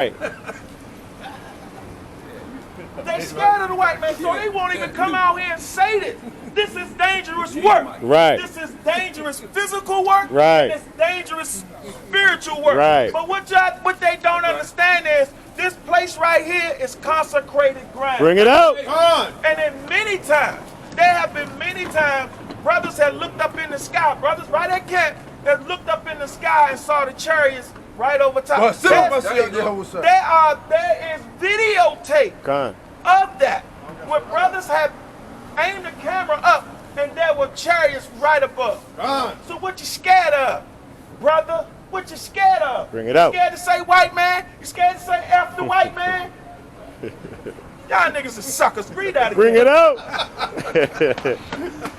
Right. They scared of the white man, so they won't even come out here and say this. This is dangerous work. Right. This is dangerous physical work. Right. And it's dangerous spiritual work. Right. But what they don't understand is this place right here is consecrated ground. Bring it out. And then many times, there have been many times, brothers have looked up in the sky. Brothers right at camp have looked up in the sky and saw the chariots right over top. There is videotape of that where brothers have aimed the camera up and there were chariots right above. So what you scared of, brother? What you scared of? Bring it out. You scared to say white man? You scared to say F the white man? Y'all niggas are suckers. Read that again. Bring it out.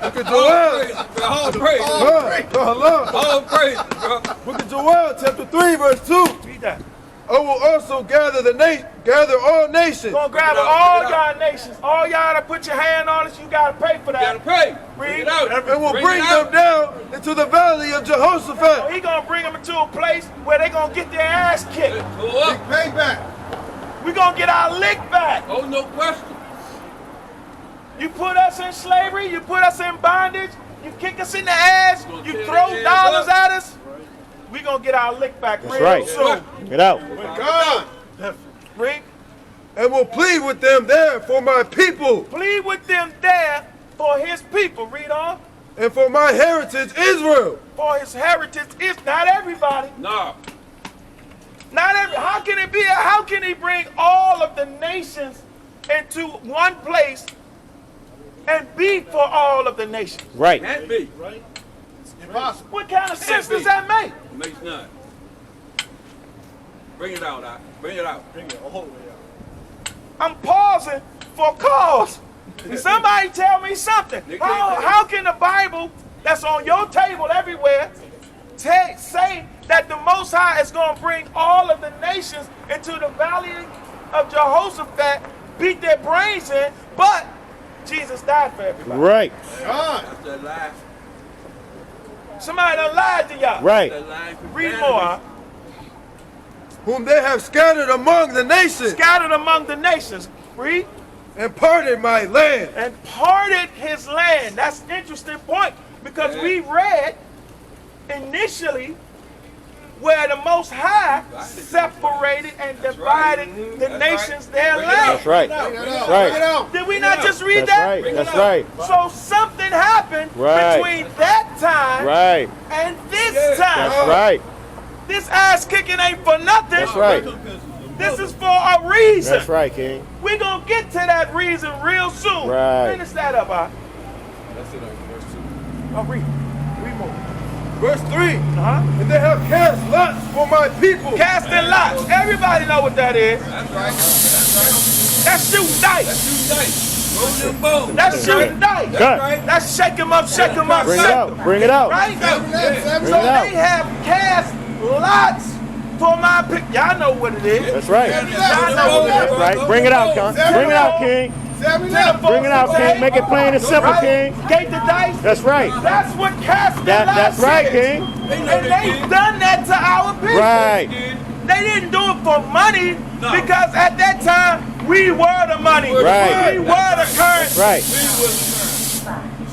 Look at Joel. All praise. All praise. Look at Joel, chapter 3, verse 2. Read that. I will also gather all nations. Gonna grab all y'all nations. All y'all that put your hand on it, you gotta pay for that. You gotta pay. Read it out. And we'll bring them down into the valley of Jehoshaphat. So he gonna bring them into a place where they gonna get their ass kicked. Payback. We gonna get our lick back. Oh, no question. You put us in slavery, you put us in bondage, you kick us in the ass, you throw dollars at us. We gonna get our lick back real soon. Get out. God. Read. And will plead with them there for my people. Plead with them there for his people. Read on. And for my heritage, Israel. For his heritage is not everybody. No. Not every. How can it be? How can he bring all of the nations into one place and be for all of the nations? Right. Can't be. Right. Impossible. What kind of sense does that make? It makes none. Bring it out, Doc. Bring it out. Bring it all the way out. I'm pausing for cause. Somebody tell me something. How can the Bible that's on your table everywhere say that the Most High is going to bring all of the nations into the valley of Jehoshaphat, beat their brains in, but Jesus died for everybody? Right. That's the lie. Somebody done lied to y'all. Right. Read more. Whom they have scattered among the nations. Scattered among the nations. Read. And parted my land. And parted his land. That's an interesting point because we read initially where the Most High separated and divided the nations their land. That's right. That's right. Did we not just read that? That's right. So something happened between that time and this time. That's right. This ass kicking ain't for nothing. That's right. This is for a reason. That's right, King. We're going to get to that reason real soon. Right. Finish that up, That's it on verse 2. Oh, read more. Verse 3. And they have cast lots for my people. Casting lots. Everybody know what that is. That's right. That's right. That's shooting dice. That's shooting dice. Roll them bones. That's shooting dice. That's right. That's shake 'em up, shake 'em up. Bring it out. Bring it out. Right? Bring So it out. they have cast lots for my people. Y'all know what it is. That's right. Y'all know what it That's is. right. Bring it out, King. Bring it out, King. Bring it out, King. Make it plain and simple, King. Gate the dice. That's right. That's what casting That's lots right, is. King. And they've done that to our people. Right. They didn't do it for money because at that time we were the money. Right. We were the currency. Right.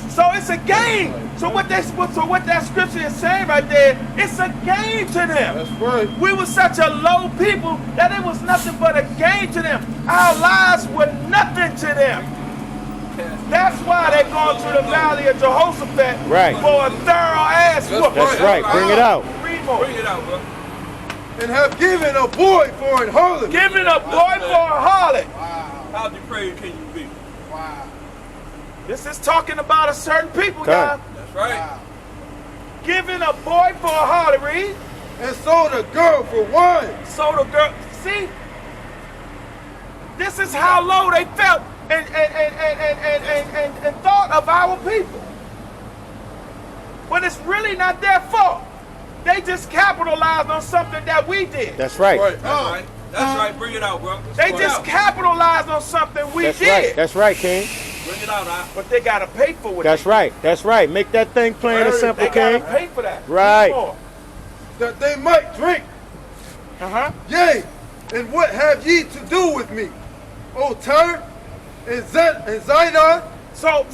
So it's a game. So what that scripture is saying right there, it's a game to them. That's right. We were such a low people that it was nothing but a game to them. Our lives were nothing to them. That's why they're going to the valley of Jehoshaphat for a thorough ass whooping. That's right. Bring it out. Read more. Bring it out, bro. And have given a boy for an harlot. Giving a boy for a harlot. How depraved can you be? This is talking about a certain people, guys. That's right. Giving a boy for a harlot. Read. And sold a girl for wine. Sold a girl. See? This is how low they felt and thought of our people. But it's really not their fault. They just capitalized on something that we did. That's right. That's right. That's right. Bring it out, bro. They just capitalized on something we That's did. right. That's right, King. Bring it out, But they gotta pay for it. That's right. That's right. Make that thing plain and simple, They gotta King. pay for that. Right. More. that they might drink. Uh-huh. Yea, And what have ye to do with me, O Tyre and Zidon? So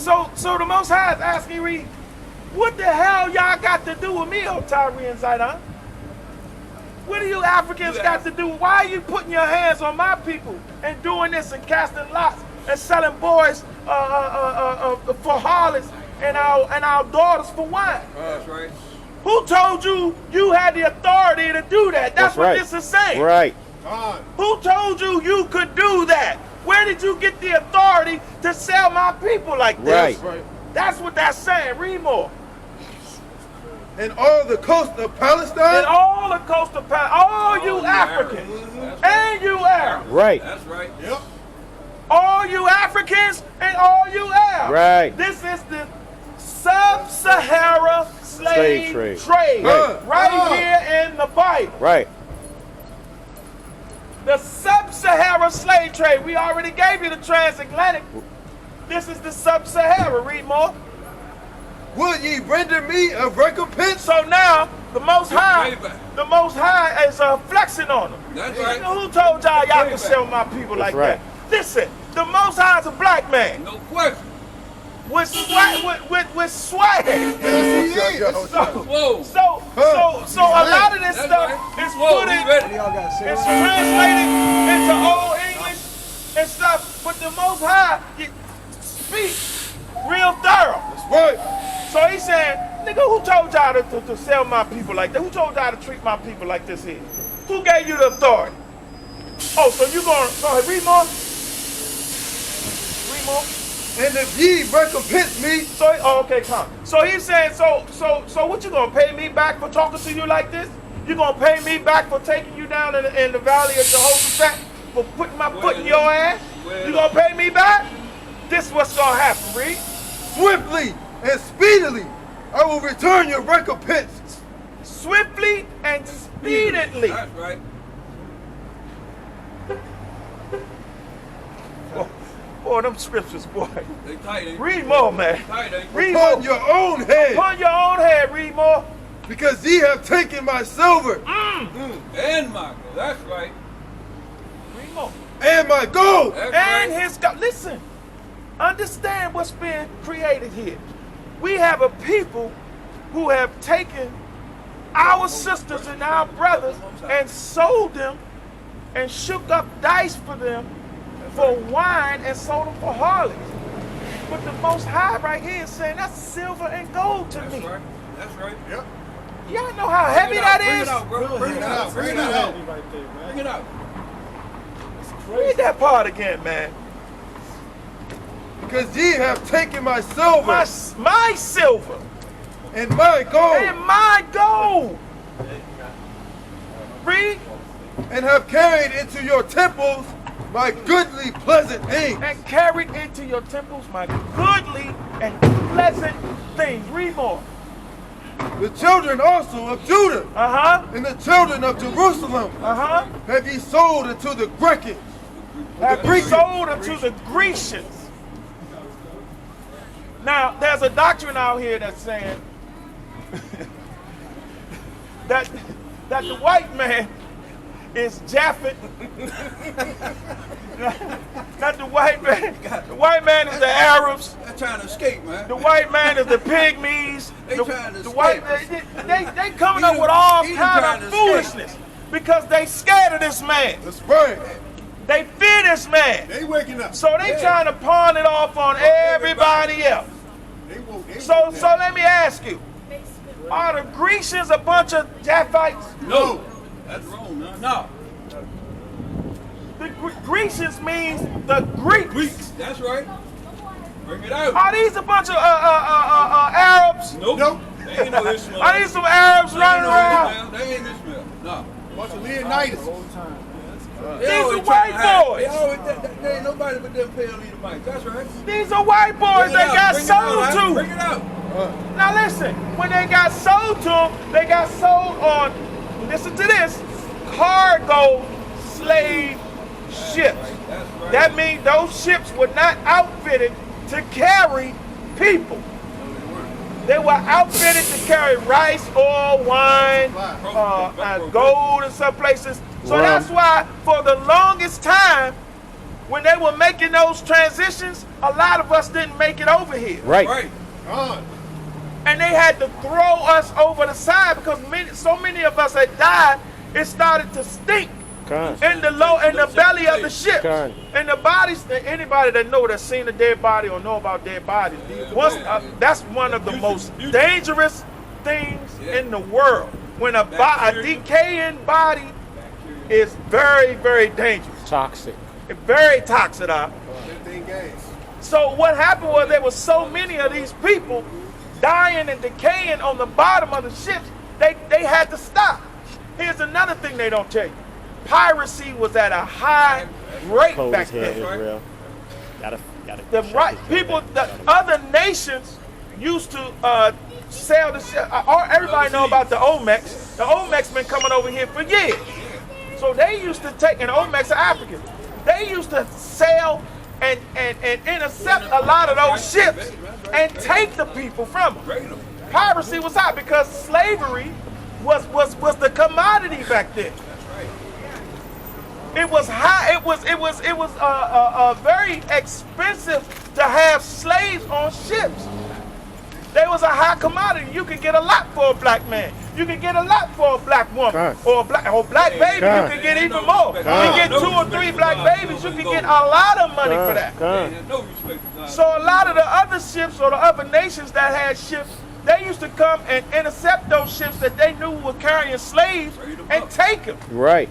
the Most High is asking you, what the hell y'all got to do with me, O Tyre and Zidon? What do you Africans got to do? Why are you putting your hands on my people and doing this and casting lots and selling boys for harlots and our daughters for wine? That's right. Who told you you had the authority to do that? That's what right. this is saying. Right. Who told you you could do that? Where did you get the authority to sell my people like this? Right. That's what that's saying. Read more. And all the coast of Palestine? And all the coast of Palestine, all you Africans and you Arabs. Right. That's right. Yep. All you Africans and all you Arabs. Right. This is the sub-Sahara slave trade. Right here in the Bible. Right. The sub-Sahara slave trade. We already gave you the transatlantic. This is the sub-Sahara. Read more. Will ye render me a recompense? So now the Most High is flexing on them. That's right. You know, who told y'all can sell my people like that? Listen, the Most High is a black man. No question. With swag. So a lot of this stuff is it's translated into Old English and stuff, but the Most High speaks real thorough. That's right. So he's saying, nigga, who told y'all to sell my people like that? Who told y'all to treat my people like this here? Who gave you the authority? Oh, so you going to go ahead, read more? Read more? And if ye recompense me. Okay, come. So he's saying, so what you gonna pay me back for talking to you like this? You gonna pay me back for taking you down in the valley of Jehoshaphat, for putting my foot in your ass? You gonna pay me back? This is what's gonna happen, read. Swiftly and speedily I will return your recompense. Swiftly and speedily. That's right. Boy, them scriptures, boy. They tight, ain't Read more, man. Read more. Upon your own head. Upon your own head, read more. Because ye have taken my silver. And my gold. That's right. Read more. And my gold. And his gold. Listen, understand what's being created here. We have a people who have taken our sisters and our brothers and sold them and shook up dice for them for wine and sold them for harlots. But the Most High right here is saying that's silver and gold to me. Right. That's right. Yep. Y'all know how heavy that is? Bring it out, bro. Bring it out. Bring it out. Bring it out. Read that part again, man. Because ye have taken my silver. My silver. And my gold. And my gold. Read. And have carried into your temples my goodly, pleasant things. And carried into your temples my goodly and pleasant things. Read more. The children also of Judah. Uh-huh. And the children of Jerusalem. Uh-huh. Have ye sold unto the Grecians. Have ye sold unto the Grecians. Now, there's a doctrine out here that's saying that the white man is Japhet. Not the white man. The white man is the Arabs. They're trying to escape, man. The white man is the pygmies. They trying to escape. They coming up with all kind of foolishness because they scared of this man. That's right. They fear this man. They waking up. So they trying to pawn it off on everybody else. So let me ask you, are the Grecians a bunch of Japhites? No. That's wrong, man. No. The Grecians means the Greeks. That's right. Bring it out. Are these a bunch of Arabs? Nope. They ain't no Ishmael. Are these some Arabs running around? They ain't Ishmael. No. Bunch of Leonidas. These are white boys. There ain't nobody but them pale Edomites. That's right. These are white boys they got sold to. Bring it out. Now listen, when they got sold to them, they got sold on, listen to this, cargo slave ships. That means those ships were not outfitted to carry people. They were outfitted to carry rice, oil, wine, gold in some places. So that's why for the longest time, when they were making those transitions, a lot of us didn't make it over here. Right. And they had to throw us over the side because so many of us had died, it started to stink in the belly of the ship. And the bodies, anybody that that's seen a dead body or know about dead bodies, that's one of the most dangerous things in the world. When a decaying body is very, very dangerous. Toxic. It's very toxic. So what happened was there were so many of these people dying and decaying on the bottom of the ships, they had to stop. Here's another thing they don't tell you. Piracy was at a high rate back then. The other nations used to sail the ship. Everybody know about the Olmecs. The Olmecs been coming over here for years. So they used to take, and Olmecs are Africans, they used to sail and intercept a lot of those ships and take the people from them. Piracy was high because slavery was the commodity back then. It was high. It was very expensive to have slaves on ships. There was a high commodity. You could get a lot for a black man. You could get a lot for a black woman or a black baby. You could get even more. You get 2 or 3 black babies. You could get a lot of money for that. So a lot of the other ships or the other nations that had ships, they used to come and intercept those ships that they knew were carrying slaves and take them. Right.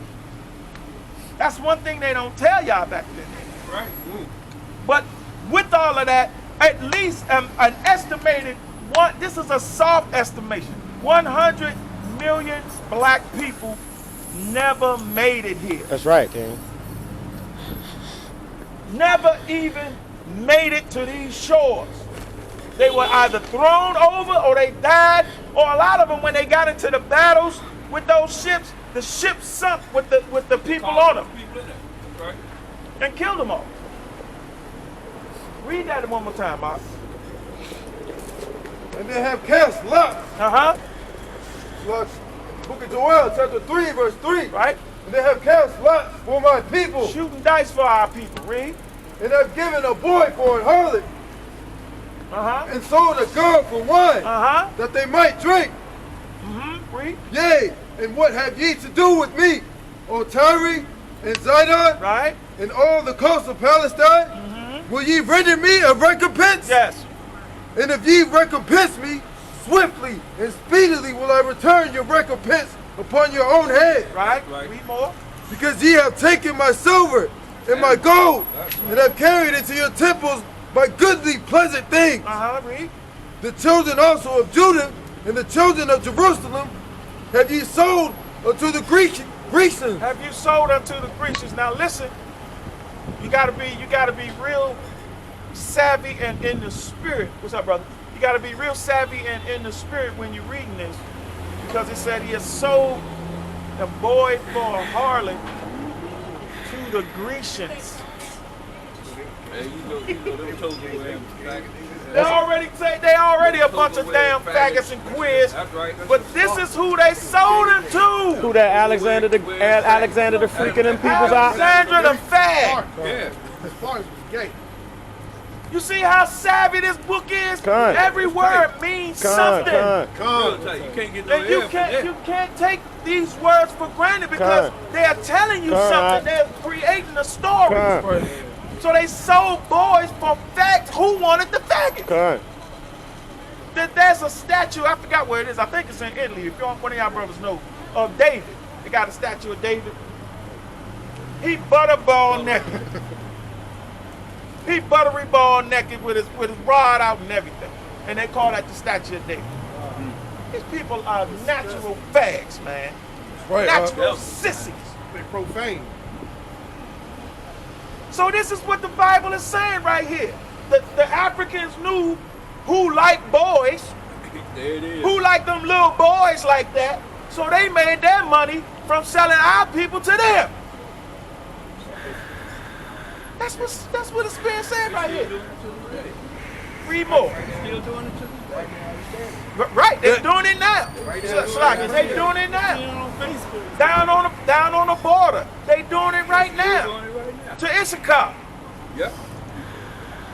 That's one thing they don't tell y'all back then. Right. But with all of that, at least an estimated this is a soft estimation. 100 million black people never made it here. That's right, King. Never even made it to these shores. They were either thrown over or they died, or a lot of them, when they got into the battles with those ships, the ships sunk with the people on them and killed them all. Read that one more time, Mark. And they have cast lots. Lots. Book of Joel, chapter 3, verse 3. Right. And they have cast lots for my people. Shooting dice for our people. Read. And have given a boy for an harlot. And sold a girl for wine. That they might drink. Read. Yea, and what have ye to do with me, O Tyre and Zidon? Right. And all the coast of Palestine? Will ye render me a recompense? Yes. And if ye recompense me, swiftly and speedily will I return your recompense upon your own head. Right. Read more. Because ye have taken my silver and my gold, and have carried into your temples my goodly pleasant things. Read. The children also of Judah and the children of Jerusalem have ye sold unto the Grecians. Have you sold unto the Grecians? Now listen, you gotta be real savvy and in the spirit. What's up, brother? You gotta be real savvy and in the spirit when you're reading this, because it said he has sold a boy for a harlot to the Grecians. They already a bunch of damn faggots and queers. But this is who they sold him to. Who that Alexander the freaking them people's out? Alexander the fag. Yeah. Gay. You see how savvy this book is? Every word means something. You can't get no And you can't take these words for granted because they are telling you something. They're creating a story. So they sold boys for fags. Who wanted the faggot? There's a statue, I forgot where it is. I think it's in Italy. If one of y'all brothers know, of David. They got a statue of David. He butterball naked. He buttery ball naked with his rod out and everything. And they call that the statue of David. These people are natural fags, man. Natural sissies. They're profane. So this is what the Bible is saying right here. The Africans knew who liked boys, who liked them little boys like that, so they made their money from selling our people to them. That's what it's being said right here. Read more. Right, they're doing it now. They're doing it now. Down on the down on the border. They doing it right now. To Issachar. Yep.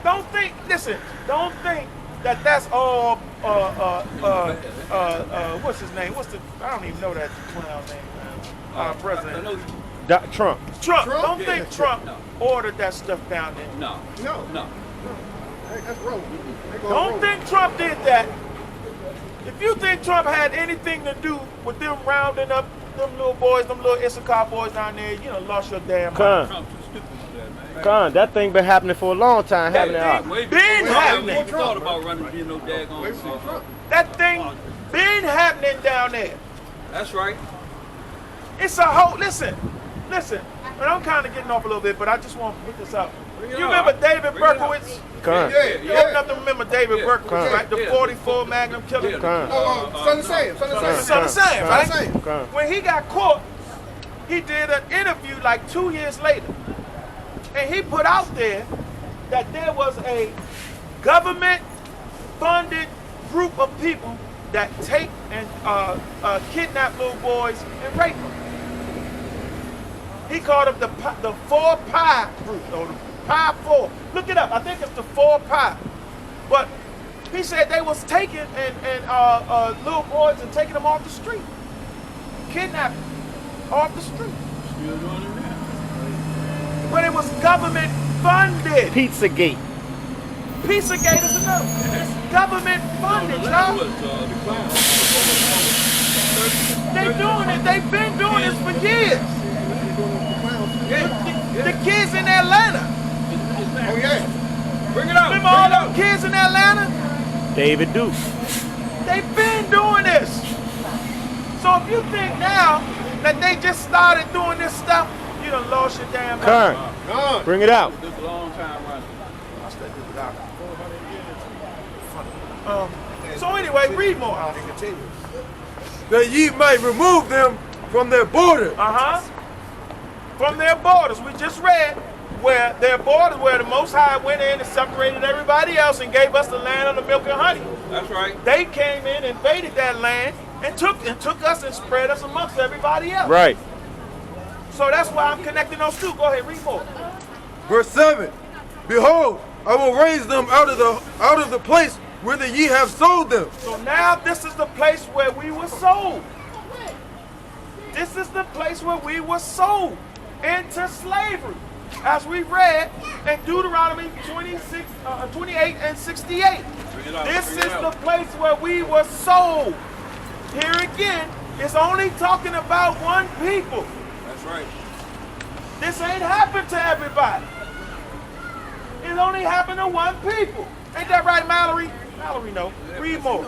Don't think that that's all, what's his name? I don't even know that clown's name, president. Trump. Trump. Don't think Trump ordered that stuff down there. No. That's wrong. Don't think Trump did that. If you think Trump had anything to do with them rounding up them little boys, them little Issachar boys down there, you done lost your damn mind. Trump's too stupid for that, man. Con, that thing been happening for a long time, haven't it? Been happening. I thought about running in no daggone Trump. That thing been happening down there. That's right. It's a whole, listen, and I'm kind of getting off a little bit, but I just want to put this out. You remember David Berkowitz? Con. You old enough to remember David Berkowitz, right? The 44 Magnum killer. Con. Son of Sam. Son of Sam, right? Con. When he got caught, he did an interview like 2 years later. And he put out there that there was a government-funded group of people that take and kidnap little boys and rape them. He called them the 4 Pi group, or the Pi 4. Look it up. I think it's the 4 Pi. But he said they was taking little boys and taking them off the street, kidnapping off the street. Still doing it now. But it was government funded. Pizzagate. Pizzagate is another. It's government funded, y'all. They doing it. They've been doing this for years. The kids in Atlanta. Oh yeah. Bring it out. Remember all those kids in Atlanta? David Duke. They've been doing this. So if you think now that they just started doing this stuff, you done lost your damn mind. Con. Bring it out. This is a long time running. So anyway, read more. That ye might remove them from their border. From their borders. We just read where their borders, where the Most High went in and separated everybody else and gave us the land of the milk and honey. That's right. They came in, invaded that land, and took us and spread us amongst everybody else. Right. So that's why I'm connecting those two. Go ahead, read more. Verse 7. Behold, I will raise them out of the place whither ye have sold them. So now this is the place where we were sold. This is the place where we were sold into slavery. As we read in Deuteronomy 28 and 68. This is the place where we were sold. Here again, it's only talking about one people. That's right. This ain't happened to everybody. It only happened to one people. Ain't that right, Mallory? Mallory, no. Read more.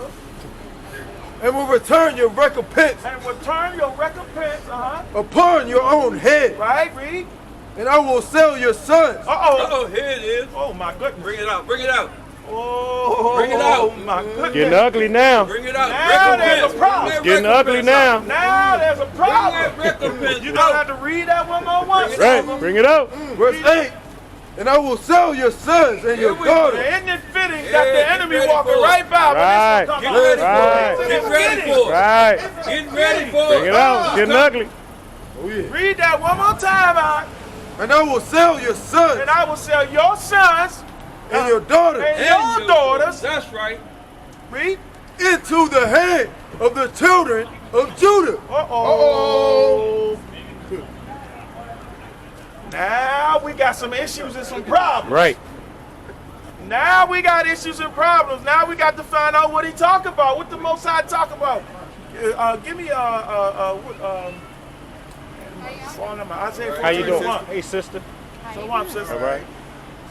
And will return your recompense And return your recompense, upon your own head. Right, read. And I will sell your sons. Uh-oh. Here it is. Oh, my goodness. Bring it out. Bring it out. Oh, Bring it out. Oh, my goodness. Getting ugly now. Bring it out. Now there's a problem. Bring that Getting ugly recompense now. out. Now there's a Bring problem. that recompense You're going to have out. to read that one more once. Right. Bring it out. Verse 8. And I will sell your sons and your Here we go. daughters. Isn't it fitting Yeah, that the get enemy ready walking for it. right by Right. when Get this ready one for Right. it. Get ready for it. Right. Get ready for it. Bring it out. Getting ugly. Oh, yeah. Read that one more time, And I will sell your sons and I will sell your sons and your daughters and your daughters. That's right. Read. into the hand of the children of Judah. Uh-oh. Now we got some issues and some problems. Right. Now we got issues and problems. Now we got to find out what he talk about. What the Most High talk about? Give me Isaiah 14:1. How you doing? Hey, sister. So on, sister. All right.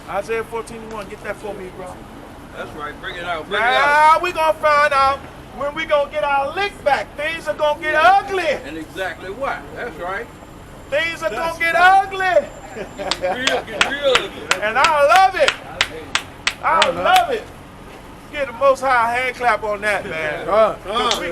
Isaiah 14:1. Get that for me, bro. That's right. Bring it out. Bring it out. Now we gonna find out when we gonna get our lick back. Things are gonna get ugly. And exactly what? That's right. Things are gonna get ugly. Get real. And I love it. I love it. Get the Most High hand clap on that, man. Because he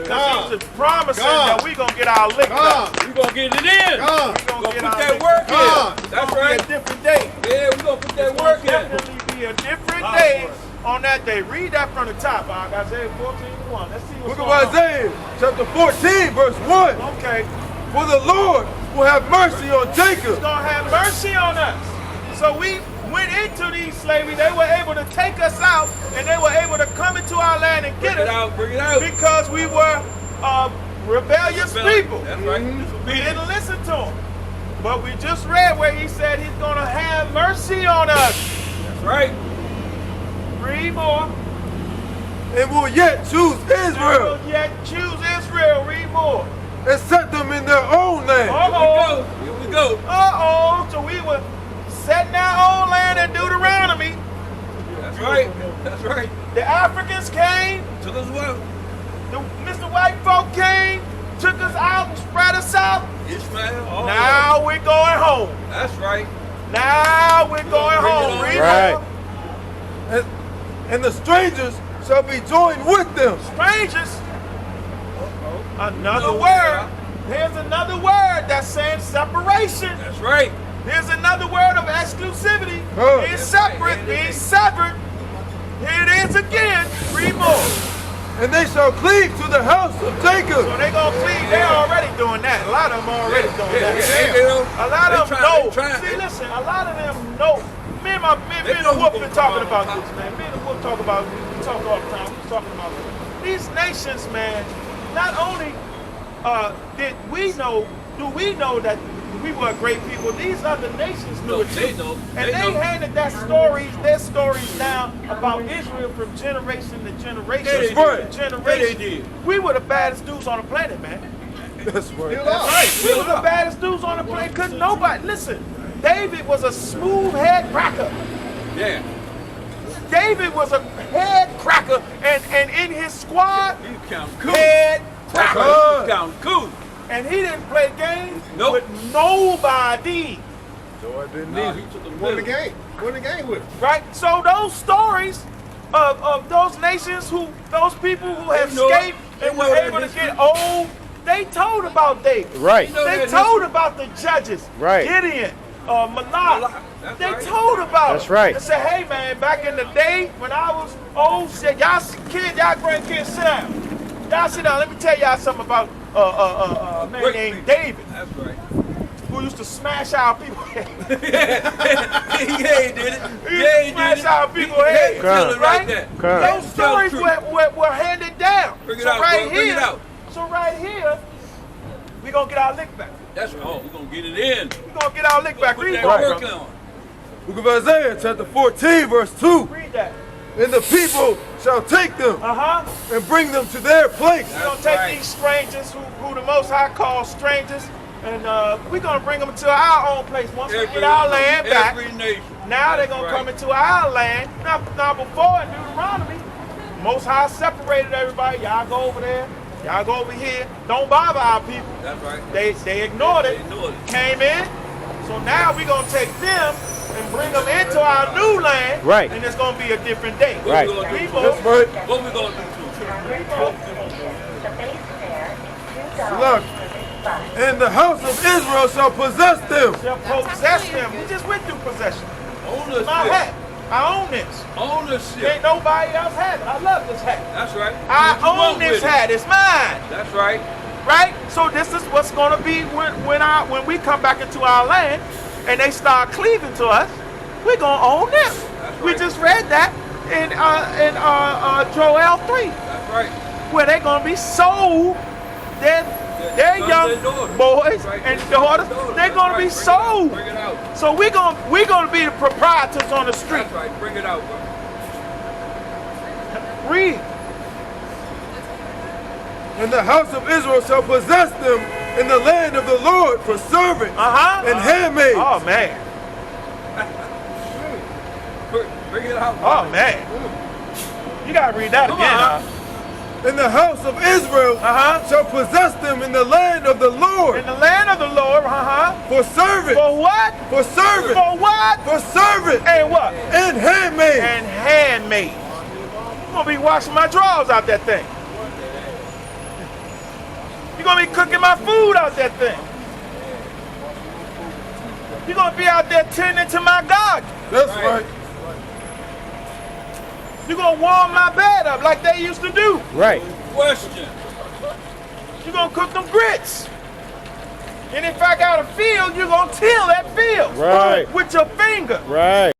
was promising that we gonna get our lick back. We gonna get it in. We gonna Gonna get put our that lick work back. in. It's That's gonna be right. a different day. Yeah, we gonna put that work in. Definitely be a different day on that day. Read that from the top, Isaiah 14:1. Let's see what's Book of going on. Isaiah, chapter 14, verse 1. Okay. For the Lord will have mercy on He's Jacob. going to have mercy on us. So we went into these slavery. They were able to take us out, and they were able to come into our land and get us. Bring it out. Because we were rebellious people. That's right. We didn't listen to him. But we just read where he said he's going to have mercy on us. That's right. Read more. And will yet choose Israel Will yet choose Israel. Read more. and set them in their own land. Uh-oh. Here we go. Uh-oh. So we were setting our own land in Deuteronomy. That's right. That's right. The Africans came. Took us well. The Mr. White folk came. Took us out, spread us out. Ishmael. Oh, Now we're going home. that's right. Now we're going bring it home. on. Read Right. more. And the strangers shall be joined with them. Strangers. Another No, word. Here's another word that's saying separation. That's right. Here's another word of exclusivity. Oh. Being separate, being severed. Here it is again. Read more. And they shall cleave to the house of Jacob. So they gonna cleave. They're already doing that. A lot of them already doing that. Yeah. A lot of They them trying- know. they trying. See, listen. A lot of them know. Me and They the know Wolf who been gonna talking come about out. this, man. Me and the Wolf talk about. We talk all the time. We talking about these nations, man. Not only did we know, do we know that we were great people? These other nations knew No, it too. they know. And They they know. handed their stories down about Israel from generation to generation. Yeah, they to did. generation. Yeah, they did. We were the baddest dudes on the planet, man. That's right. We were the baddest dudes on the planet. Couldn't nobody listen. David was a smooth head cracker. Yeah. David was a head cracker, and in his squad, You count cool. head cracker. Good. You count cool. And he didn't play games Nope. with nobody. No, I didn't Nah, either. he took the Won the middle. game. Won the game with him. Right? So those stories of those nations those people who have know- escaped they and were know that able to history. get old, they told about David. Right. You know They that told history. about the judges. Right. Gideon, Malak. That's They right. told about That's it. right. They said, hey man, back in the day when I was old, shit, y'all kids, y'all grandkids, sit down. Y'all sit down. Let me tell y'all something about a man Great named people. David That's right. who used to smash our people. Yeah, he did it. He Yeah, used he to smash did our it. people He head. did tell it Right? like that. Correct. Those Tell the stories truth. were handed down. Bring it so out, right bro. Bring here, it out. so right here, we gonna get our lick back. That's right. Oh, we're going to get it in. We gonna get our lick back. Put Read that more, work brother. on. Book of Isaiah, chapter 14, verse 2. Read that. And the people shall take them Uh-huh. and bring them to their place. We're gonna take right. these strangers who the Most High calls strangers, and we're gonna bring them to our own place once we get our land back. Every nation. Now they're That's gonna right. come into our land. Now before in Deuteronomy, Most High separated everybody. Y'all go over there. Y'all go over here. Don't bother our people. That's right. They ignored it. They ignored it. Came in. So now we're gonna take them and bring them into our new land. Right. And it's gonna be a different day. What Right. we going to do People. to That's right. it? What we going to do to it? Look. And the house of Israel shall possess them. Shall possess them. We just went through possession. Ownership. My hat. I own this. Ownership. Ain't nobody else has it. I love this hat. That's right. I What you own want this with it? hat. It's mine. That's right. Right? So this is what's gonna be when we come back into our land and they start cleaving to us, we're gonna own them. That's We right. just read that in Joel 3, That's right. where they're gonna be sold. Their sons young and daughters. boys That's right. and daughters, they're gonna be That's right. sold. Bring it out. So we're gonna be the proprietors on the street. That's right. Bring it out, bro. Read. And the house of Israel shall possess them in the land of the Lord for servants and handmaids. Oh man. Bring it out. Oh man. You gotta read that Come again. on. And the house of Israel shall possess them in the land of the Lord In the land of the Lord, for servants. For what? For servants. For what? For servants And what? and handmaids. And handmade. I'm gonna be washing my drawers out that thing. You're gonna be cooking my food out that thing. You're gonna be out there tending to my garden. That's right. You're gonna warm my bed up like they used to do. Right. Question. You're gonna cook them grits. And if I got a field, you're going to till that field. Right. With your finger. Right.